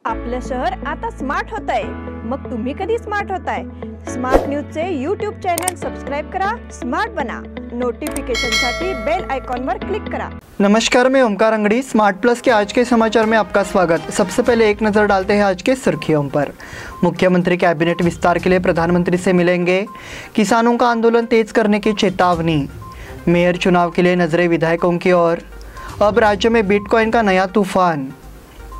आपलं शहर आता स्मार्ट होत आहे। मग तुम्ही कधी स्मार्ट होताय? स्मार्ट न्यूजचे यूट्यूब चॅनल सबस्क्राइब करा, स्मार्ट बना। नोटिफिकेशनसाठी बेल आइकॉन पर क्लिक करा। नमस्कार, मैं ओमकार अंगड़ी। स्मार्ट प्लस के आज के समाचार में आपका स्वागत। सबसे पहले एक नज़र डालते हैं आज के सुर्खियों पर। मुख्यमंत्री कैबिनेट विस्तार के लिए प्रधानमंत्री से मिलेंगे। किसानों का आंदोलन तेज करने की चेतावनी। मेयर चुनाव के लिए नजरें विधायकों की ओर। अब राज्य में बिटकॉइन का नया तूफान।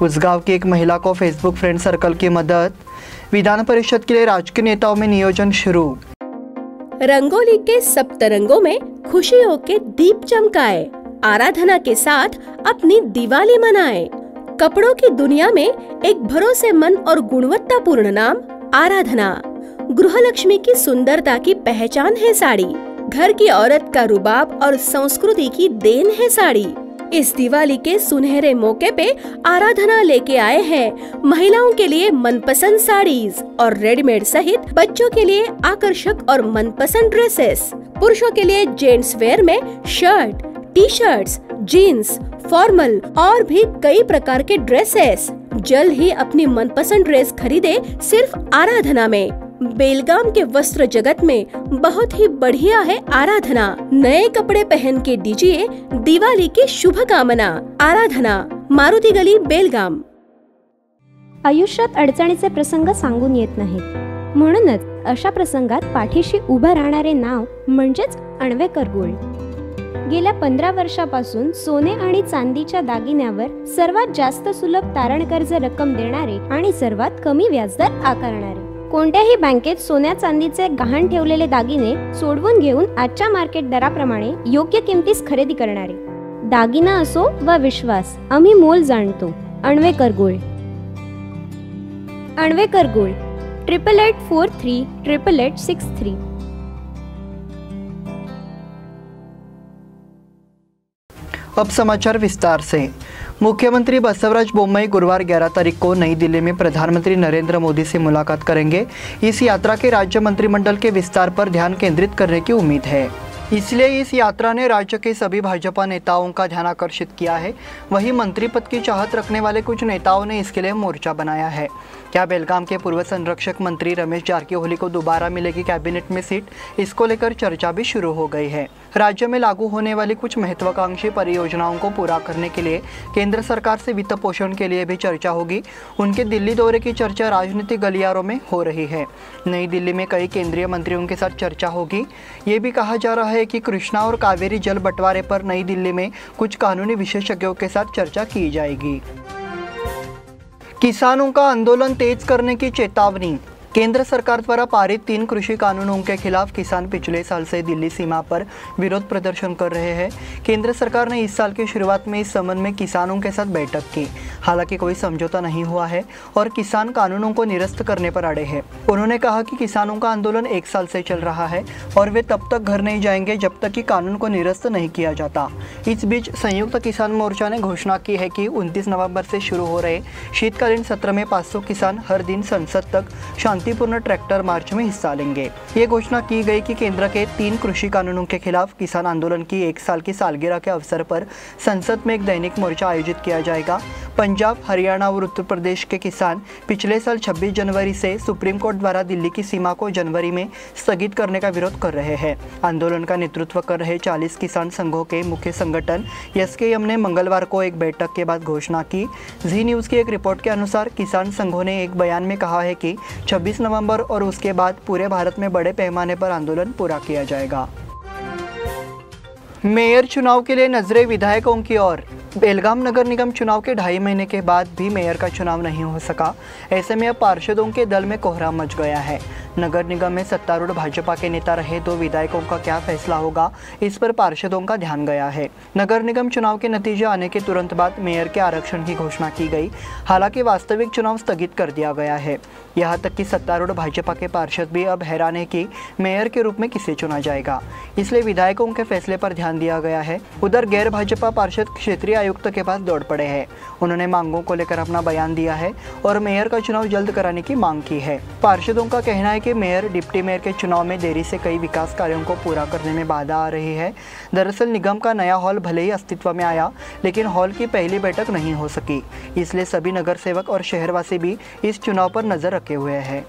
उस गांव की एक महिला को फेसबुक फ्रेंड सर्कल की मदद। विधान परिषद के लिए राजकीय नेताओं में नियोजन शुरू। रंगोली के सप्तरंगों में खुशियों के दीप चमकाए, आराधना के साथ अपनी दिवाली मनाए। कपड़ों की दुनिया में एक भरोसेमंद और गुणवत्तापूर्ण नाम आराधना। गृहलक्ष्मी की सुंदरता की पहचान है साड़ी। घर की औरत का रुबाब और संस्कृति की देन है साड़ी। इस दिवाली के सुनहरे मौके पे आराधना लेके आए हैं महिलाओं के लिए मनपसंद साड़ीज और रेडीमेड सहित बच्चों के लिए आकर्षक और मनपसंद ड्रेसेस। पुरुषों के लिए जेंट्स वेयर में shirt, T shirts, jeans, formal और भी कई प्रकार के ड्रेसेस। जल्द ही अपनी मनपसंद ड्रेस खरीदे सिर्फ आराधना में। बेलगाम के वस्त्र जगत में बहुत ही बढ़िया है आराधना। नए कपडे पहन के दीजिए दिवाळी की शुभकामना। आराधना, मारुती गली, बेलगाम। आयुष्यात अडचणीचे प्रसंग सांगून येत नाहीत, म्हणूनच अशा प्रसंगात पाठीशी उभं राहणारे नाव म्हणजेच अन्वेकर गोल्ड। गेल्या 15 वर्षापासून सोने आणि चांदीच्या दागिन्यावर सर्वात जास्त सुलभ तारण कर्ज रक्कम देणारे आणि सर्वात कमी व्याजदर आकारणारे। कोणत्याही बँकेत सोन्या चांदीचे गहाण ठेवलेले दागिने सोडवून घेऊन आजच्या मार्केट दराप्रमाणे योग्य किमतीस खरेदी करणारे। दागिना असो वा विश्वास, आम्ही मोल जाणतो। अन्वेकर गोल्ड। अन्वेकर गोल्ड 8843 8863। अब समाचार विस्तार से। मुख्यमंत्री बसवराज बोम्मई गुरुवार 11 तारीख को नई दिल्ली में प्रधानमंत्री नरेंद्र मोदी से मुलाकात करेंगे। इस यात्रा के राज्य मंत्रिमंडल के विस्तार पर ध्यान केंद्रित करने की उम्मीद है, इसलिए इस यात्रा ने राज्य के सभी भाजपा नेताओं का ध्यान आकर्षित किया है। वहीं मंत्री पद की चाहत रखने वाले कुछ नेताओं ने इसके लिए मोर्चा बनाया है। क्या बेलगाम के पूर्व संरक्षक मंत्री रमेश जारकीहोली को दोबारा मिलेगी कैबिनेट में सीट, इसको लेकर चर्चा भी शुरू हो गई है। राज्य में लागू होने वाली कुछ महत्वाकांक्षी परियोजनाओं को पूरा करने के लिए केंद्र सरकार से वित्त पोषण के लिए भी चर्चा होगी। उनके दिल्ली दौरे की चर्चा राजनीतिक गलियारों में हो रही है। नई दिल्ली में कई केंद्रीय मंत्रियों के साथ चर्चा होगी। ये भी कहा जा रहा है कि कृष्णा और कावेरी जल बंटवारे पर नई दिल्ली में कुछ कानूनी विशेषज्ञों के साथ चर्चा की जाएगी। किसानों का आंदोलन तेज करने की चेतावनी। केंद्र सरकार द्वारा पारित 3 कृषि कानूनों के खिलाफ किसान पिछले साल से दिल्ली सीमा पर विरोध प्रदर्शन कर रहे हैं। केंद्र सरकार ने इस साल की शुरुआत में इस संबंध में किसानों के साथ बैठक की। हालांकि कोई समझौता नहीं हुआ है और किसान कानूनों को निरस्त करने पर अड़े हैं। उन्होंने कहा कि किसानों का आंदोलन 1 साल से चल रहा है और वे तब तक घर नहीं जाएंगे जब तक कि कानून को निरस्त नहीं किया जाता। इस बीच संयुक्त किसान मोर्चा ने घोषणा की है कि 29 नवंबर से शुरू हो रहे शीतकालीन सत्र में 500 किसान हर दिन संसद तक शांतिपूर्ण ट्रैक्टर मार्च में हिस्सा लेंगे। ये घोषणा की गई कि केंद्र के 3 कृषि कानूनों के खिलाफ किसान आंदोलन की 1 साल की सालगिरह के अवसर पर संसद में एक दैनिक मोर्चा आयोजित किया जाएगा। पंजाब, हरियाणा और उत्तर प्रदेश के किसान पिछले साल 26 जनवरी से सुप्रीम कोर्ट द्वारा दिल्ली की सीमा को जनवरी में स्थगित करने का विरोध कर रहे हैं। आंदोलन का नेतृत्व कर रहे 40 किसान संघों के मुख्य संगठन एसकेएम ने मंगलवार को एक बैठक के बाद घोषणा की। जी न्यूज़ की एक रिपोर्ट के अनुसार किसान संघों ने एक बयान में कहा है कि 26 नवंबर और उसके बाद पूरे भारत में बड़े पैमाने पर आंदोलन पूरा किया जाएगा। मेयर चुनाव के लिए नजरें विधायकों की ओर। बेलगाम नगर निगम चुनाव के 2.5 महीने के बाद भी मेयर का चुनाव नहीं हो सका। ऐसे में अब पार्षदों के दल में कोहराम मच गया है। नगर निगम में सत्तारूढ़ भाजपा के नेता रहे 2 विधायकों का क्या फैसला होगा, इस पर पार्षदों का ध्यान गया है। नगर निगम चुनाव के नतीजे आने के तुरंत बाद मेयर के आरक्षण की घोषणा की गई। हालांकि वास्तविक चुनाव स्थगित कर दिया गया है। यहाँ तक कि सत्तारूढ़ भाजपा के पार्षद भी अब हैरान है कि मेयर के रूप में किसे चुना जाएगा, इसलिए विधायकों के फैसले पर ध्यान दिया गया है। उधर गैर भाजपा पार्षद क्षेत्रीय आयुक्त के पास दौड़ पड़े हैं। उन्होंने मांगों को लेकर अपना बयान दिया है और मेयर का चुनाव जल्द कराने की मांग की है। पार्षदों का कहना है कि मेयर डिप्टी मेयर के चुनाव में देरी से कई विकास कार्यों को पूरा करने में बाधा आ रही है। दरअसल निगम का नया हॉल भले ही अस्तित्व में आया, लेकिन हॉल की पहली बैठक नहीं हो सकी। इसलिए सभी नगर सेवक और शहरवासी भी इस चुनाव पर नजर रखे हुए हैं।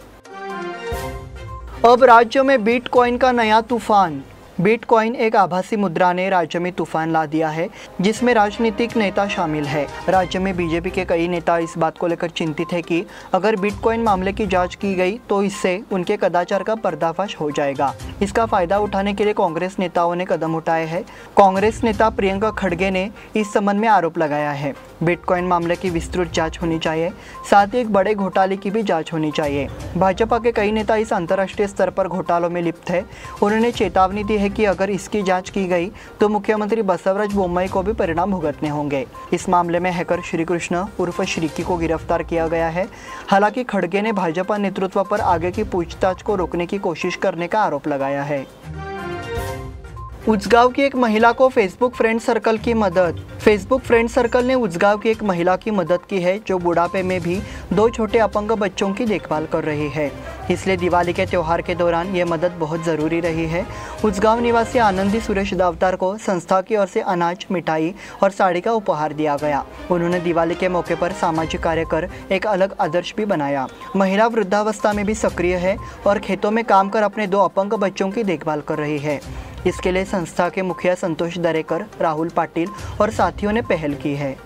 अब राज्य में बिटकॉइन का नया तूफान। बिटकॉइन एक आभासी मुद्रा ने राज्य में तूफान ला दिया है, जिसमें राजनीतिक नेता शामिल है। राज्य में बीजेपी के कई नेता इस बात को लेकर चिंतित है कि अगर बिटकॉइन मामले की जांच की गई तो इससे उनके कदाचार का पर्दाफाश हो जाएगा। इसका फायदा उठाने के लिए कांग्रेस नेताओं ने कदम उठाए हैं। कांग्रेस नेता प्रियंका खड़गे ने इस संबंध में आरोप लगाया है। बिटकॉइन मामले की विस्तृत जांच होनी चाहिए, साथ ही एक बड़े घोटाले की भी जांच होनी चाहिए। भाजपा के कई नेता इस अंतर्राष्ट्रीय स्तर पर घोटालों में लिप्त है। उन्होंने चेतावनी दी है कि अगर इसकी जांच की गई तो मुख्यमंत्री बसवराज बोम्मई को भी परिणाम भुगतने होंगे। इस मामले में हैकर श्री कृष्ण उर्फ श्रीकी को गिरफ्तार किया गया है। हालांकि खड़गे ने भाजपा नेतृत्व पर आगे की पूछताछ को रोकने की कोशिश करने का आरोप लगाया है। उचगांव की एक महिला को फेसबुक फ्रेंड सर्कल की मदद। फेसबुक फ्रेंड सर्कल ने उचगांव की एक महिला की मदद की है, जो बुढ़ापे में भी 2 छोटे अपंग बच्चों की देखभाल कर रही है। इसलिए दिवाली के त्यौहार के दौरान ये मदद बहुत ज़रूरी रही है। उचगांव निवासी आनंदी सुरेश दावतार को संस्था की ओर से अनाज, मिठाई और साड़ी का उपहार दिया गया। उन्होंने दिवाली के मौके पर सामाजिक कार्य कर एक अलग आदर्श भी बनाया। महिला वृद्धावस्था में भी सक्रिय है और खेतों में काम कर अपने 2 अपंग बच्चों की देखभाल कर रही है। इसके लिए संस्था के मुखिया संतोष दरेकर, राहुल पाटिल और साथियों ने पहल की है।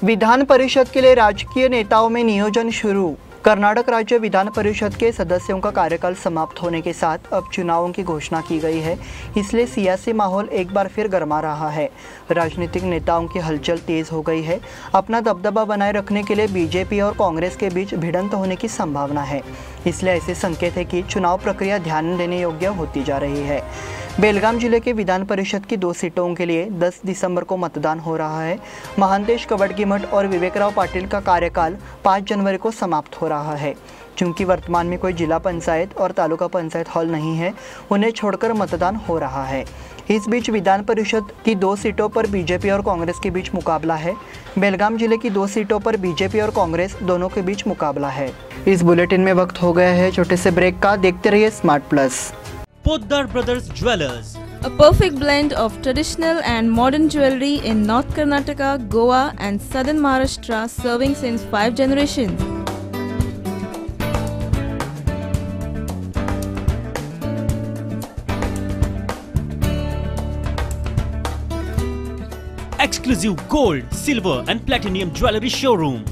विधान परिषद के लिए राजकीय नेताओं में नियोजन शुरू। कर्नाटक राज्य विधान परिषद के सदस्यों का कार्यकाल समाप्त होने के साथ अब चुनावों की घोषणा की गई है। इसलिए सियासी माहौल एक बार फिर गर्मा रहा है। राजनीतिक नेताओं की हलचल तेज हो गई है। अपना दबदबा बनाए रखने के लिए बीजेपी और कांग्रेस के बीच भिड़ंत होने की संभावना है। इसलिए ऐसे संकेत है कि चुनाव प्रक्रिया ध्यान देने योग्य होती जा रही है। बेलगाम जिले के विधान परिषद की 2 सीटों के लिए 10 दिसंबर को मतदान हो रहा है। महांतेश कवडकीमठ और विवेकराव पाटिल का कार्यकाल 5 जनवरी को समाप्त हो रहा है। चूंकि वर्तमान में कोई जिला पंचायत और तालुका पंचायत हॉल नहीं है, उन्हें छोड़कर मतदान हो रहा है। इस बीच विधान परिषद की 2 सीटों पर बीजेपी और कांग्रेस के बीच मुकाबला है। बेलगाम जिले की 2 सीटों पर बीजेपी और कांग्रेस दोनों के बीच मुकाबला है। इस बुलेटिन में वक्त हो गया है छोटे से ब्रेक का। देखते रहिए smart plus. Poddar Brothers Jewelers, a perfect blend of traditional and modern jewelry in North Karnataka, Goa and southern Maharashtra, serving since 5 generations. exclusive gold, silver and platinum jewelry showroom.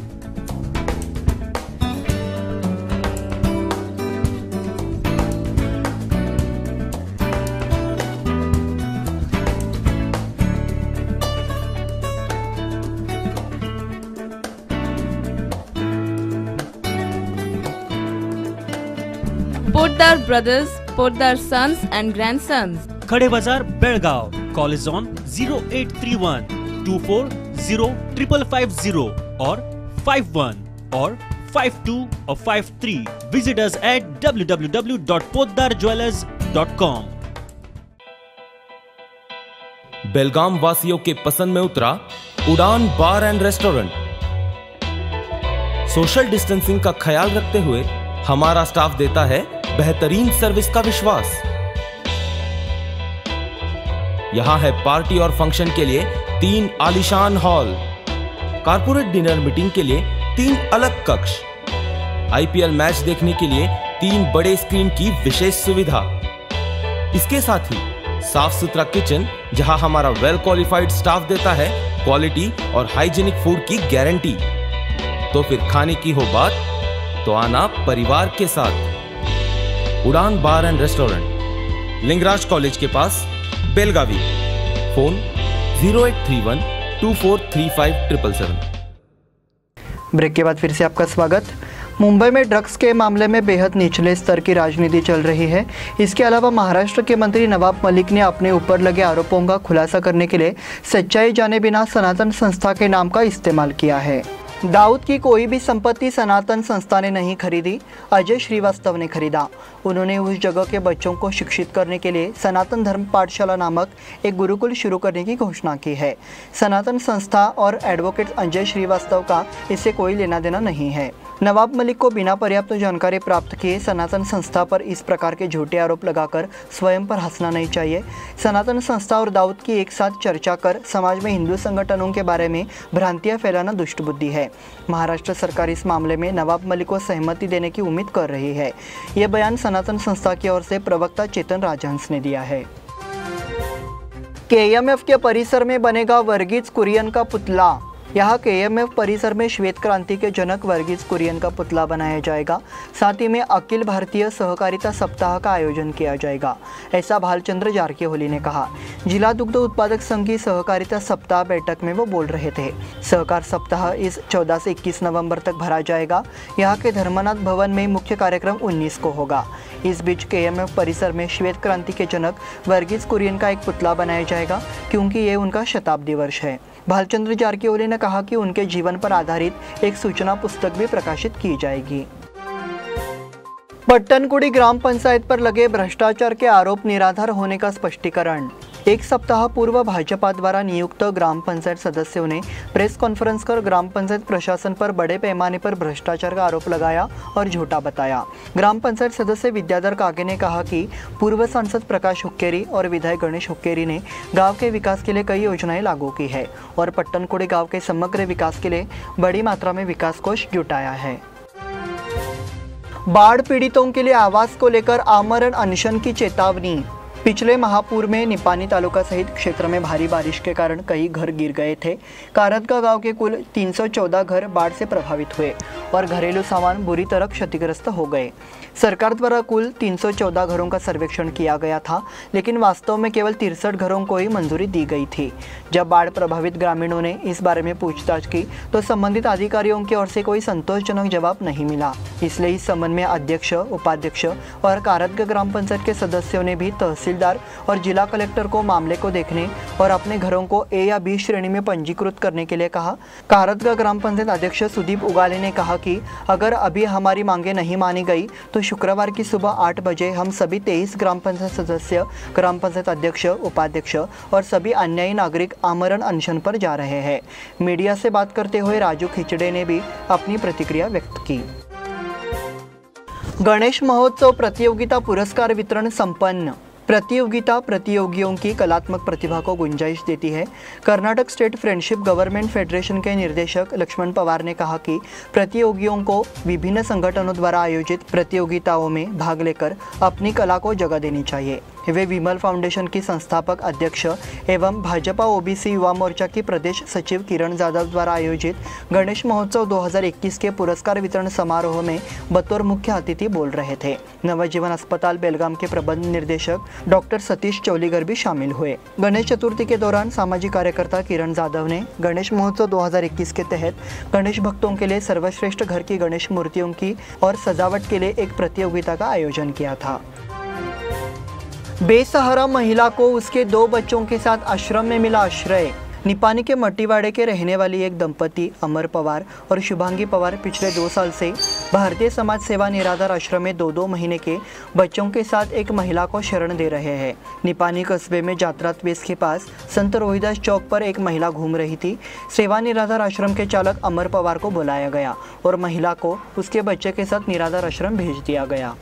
Poddar Brothers, Poddar Sons and Grandsons. Khade Bazar, Belgaum. Call is on 0831 240 550 or 51 or 52 or 53. Visit us at www.poddarjewelers.com. बेलगाम वासियों के पसंद में उतरा उड़ान बार and restaurant. Social distancing का ख्याल रखते हुए हमारा स्टाफ देता है बेहतरीन सर्विस का विश्वास। यहां है पार्टी और फंक्शन के लिए 3 आलीशान हॉल, कारपोरेट डिनर मीटिंग के लिए 3 अलग कक्ष, आईपीएल मैच देखने के लिए 3 बड़े स्क्रीन की विशेष सुविधा। इसके साथ ही साफ सुथरा किचन, जहां हमारा वेल क्वालिफाइड स्टाफ देता है क्वालिटी और हाइजीनिक फूड की गारंटी। तो फिर खाने की हो बात तो आना परिवार के साथ। उड़ान बार एंड रेस्टोरेंट, लिंगराज कॉलेज के पास, बेलगावी। फोन 0831 2435 ब्रेक के बाद फिर से आपका स्वागत। मुंबई में ड्रग्स के मामले में बेहद निचले स्तर की राजनीति चल रही है। इसके अलावा महाराष्ट्र के मंत्री नवाब मलिक ने अपने ऊपर लगे आरोपों का खुलासा करने के लिए सच्चाई जाने बिना सनातन संस्था के नाम का इस्तेमाल किया है। दाऊद की कोई भी संपत्ति सनातन संस्था ने नहीं खरीदी, अजय श्रीवास्तव ने खरीदा। उन्होंने उस जगह के बच्चों को शिक्षित करने के लिए सनातन धर्म पाठशाला नामक एक गुरुकुल शुरू करने की घोषणा की है। सनातन संस्था और एडवोकेट अजय श्रीवास्तव का इससे कोई लेना देना नहीं है। नवाब मलिक को बिना पर्याप्त जानकारी प्राप्त किए सनातन संस्था पर इस प्रकार के झूठे आरोप लगाकर स्वयं पर हंसना नहीं चाहिए। सनातन संस्था और दाऊद की एक साथ चर्चा कर समाज में हिंदू संगठनों के बारे में भ्रांतियां फैलाना दुष्ट बुद्धि है। महाराष्ट्र सरकार इस मामले में नवाब मलिक को सहमति देने की उम्मीद कर रही है। ये बयान सनातन संस्था की ओर से प्रवक्ता चेतन राजहंस ने दिया है। KMF के परिसर में बनेगा वर्गीज कुरियन का पुतला। यहाँ KMF परिसर में श्वेत क्रांति के जनक वर्गीज कुरियन का पुतला बनाया जाएगा। साथ ही में अखिल भारतीय सहकारिता सप्ताह का आयोजन किया जाएगा, ऐसा भालचंद्र जारकीहोली ने कहा। जिला दुग्ध उत्पादक संघ की सहकारिता सप्ताह बैठक में वो बोल रहे थे। सहकार सप्ताह इस 14 से 21 नवंबर तक भरा जाएगा। यहाँ के धर्मनाथ भवन में मुख्य कार्यक्रम 19 को होगा। इस बीच KMF परिसर में श्वेत क्रांति के जनक वर्गीज कुरियन का एक पुतला बनाया जाएगा, क्योंकि ये उनका शताब्दी वर्ष है। भालचंद्र जारकीहोली ने कहा कि उनके जीवन पर आधारित एक सूचना पुस्तक भी प्रकाशित की जाएगी। पट्टनकुड़ी ग्राम पंचायत पर लगे भ्रष्टाचार के आरोप निराधार होने का स्पष्टीकरण। एक सप्ताह पूर्व भाजपा द्वारा नियुक्त ग्राम पंचायत सदस्यों ने प्रेस कॉन्फ्रेंस कर ग्राम पंचायत प्रशासन पर बड़े पैमाने पर भ्रष्टाचार का आरोप लगाया और झूठा बताया। ग्राम पंचायत सदस्य विद्याधर कागे ने कहा कि पूर्व सांसद प्रकाश हुक्केरी और विधायक गणेश हुक्केरी ने गांव के विकास के लिए कई योजनाएं लागू की है और पट्टनकुड़ी गांव के समग्र विकास के लिए बड़ी मात्रा में विकास कोष जुटाया है। बाढ़ पीड़ितों के लिए आवास को लेकर आमरण अनशन की चेतावनी। पिछले महापूर में निपानी तालुका सहित क्षेत्र में भारी बारिश के कारण कई घर गिर गए थे। कारदगा गांव के कुल 314 घर बाढ़ से प्रभावित हुए और घरेलू सामान बुरी तरह क्षतिग्रस्त हो गए। सरकार द्वारा कुल 314 घरों का सर्वेक्षण किया गया था, लेकिन वास्तव में केवल 63 घरों को ही मंजूरी दी गई थी। जब बाढ़ प्रभावित ग्रामीणों ने इस बारे में पूछताछ की तो संबंधित अधिकारियों की ओर से कोई संतोषजनक जवाब नहीं मिला। इसलिए इस संबंध में अध्यक्ष, उपाध्यक्ष और कारदगा ग्राम पंचायत के सदस्यों ने भी तहसीलदार और जिला कलेक्टर को मामले को देखने और अपने घरों को A या B श्रेणी में पंजीकृत करने के लिए कहा। कारदगा ग्राम पंचायत अध्यक्ष सुदीप उगाले ने कहा कि अगर अभी हमारी मांगे नहीं मानी गई तो शुक्रवार की सुबह 8 बजे हम सभी 23 ग्राम पंचायत सदस्य, ग्राम पंचायत अध्यक्ष, उपाध्यक्ष और सभी अन्यायी नागरिक आमरण अनशन पर जा रहे हैं। मीडिया से बात करते हुए राजू खिचड़े ने भी अपनी प्रतिक्रिया व्यक्त की। गणेश महोत्सव प्रतियोगिता पुरस्कार वितरण संपन्न। प्रतियोगिता प्रतियोगियों की कलात्मक प्रतिभा को गुंजाइश देती है। Karnataka state friendship government federation के निर्देशक लक्ष्मण पवार ने कहा कि प्रतियोगियों को विभिन्न संगठनों द्वारा आयोजित प्रतियोगिताओं में भाग लेकर अपनी कला को जगह देनी चाहिए। वे विमल फाउंडेशन की संस्थापक अध्यक्ष एवं भाजपा OBC युवा मोर्चा की प्रदेश सचिव किरण जाधव द्वारा आयोजित गणेश महोत्सव 2021 के पुरस्कार वितरण समारोह में बतौर मुख्य अतिथि बोल रहे थे। नवजीवन अस्पताल बेलगाम के प्रबंध निर्देशक डॉक्टर सतीश चौलीगर भी शामिल हुए। गणेश चतुर्थी के दौरान सामाजिक कार्यकर्ता किरण जाधव ने गणेश महोत्सव 2021 के तहत गणेश भक्तों के लिए सर्वश्रेष्ठ घर की गणेश मूर्तियों की और सजावट के लिए एक प्रतियोगिता का आयोजन किया था। बेसहारा महिला को उसके 2 बच्चों के साथ आश्रम में मिला आश्रय। निपानी के मट्टीवाड़े के रहने वाली एक दंपति अमर पवार और शुभांगी पवार पिछले 2 साल से भारतीय समाज सेवा निराधार आश्रम में 2-2 महीने के बच्चों के साथ एक महिला को शरण दे रहे हैं। निपानी कस्बे में जात्रात वेस के पास संत रोहिदास चौक पर एक महिला घूम रही थी। सेवा निराधार आश्रम के चालक अमर पवार को बुलाया गया और महिला को उसके बच्चे के साथ निराधार आश्रम भेज दिया गया।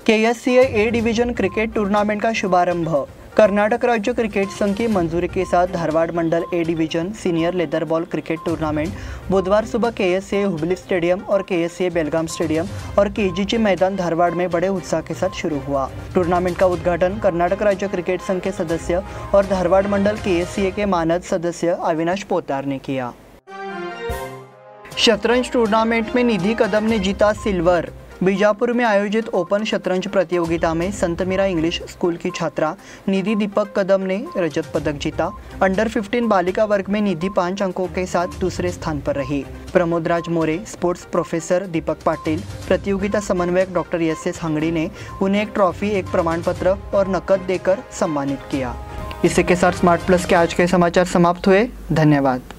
KSCA A division cricket tournament का शुभारंभ। कर्नाटक राज्य क्रिकेट संघ की मंजूरी के साथ धारवाड़ मंडल A division senior leather ball cricket tournament बुधवार सुबह KSCA हुबली स्टेडियम और KSCA बेलगाम स्टेडियम और KGG मैदान धारवाड़ में बड़े उत्साह के साथ शुरू हुआ। टूर्नामेंट का उद्घाटन कर्नाटक राज्य क्रिकेट संघ के सदस्य और धारवाड़ मंडल KSCA के मानद सदस्य अविनाश पोतार ने किया। शतरंज टूर्नामेंट में निधि कदम ने जीता सिल्वर। बीजापुर में आयोजित ओपन शतरंज प्रतियोगिता में संत मीरा इंग्लिश स्कूल की छात्रा निधि दीपक कदम ने रजत पदक जीता। अंडर 15 बालिका वर्ग में निधि 5 अंकों के साथ दूसरे स्थान पर रही। प्रमोद राज मोरे, स्पोर्ट्स प्रोफेसर दीपक पाटिल, प्रतियोगिता समन्वयक डॉक्टर SS हांगड़ी ने उन्हें एक ट्रॉफी, एक प्रमाण पत्र और नकद देकर सम्मानित किया। इसी के साथ स्मार्ट प्लस के आज के समाचार समाप्त हुए। धन्यवाद।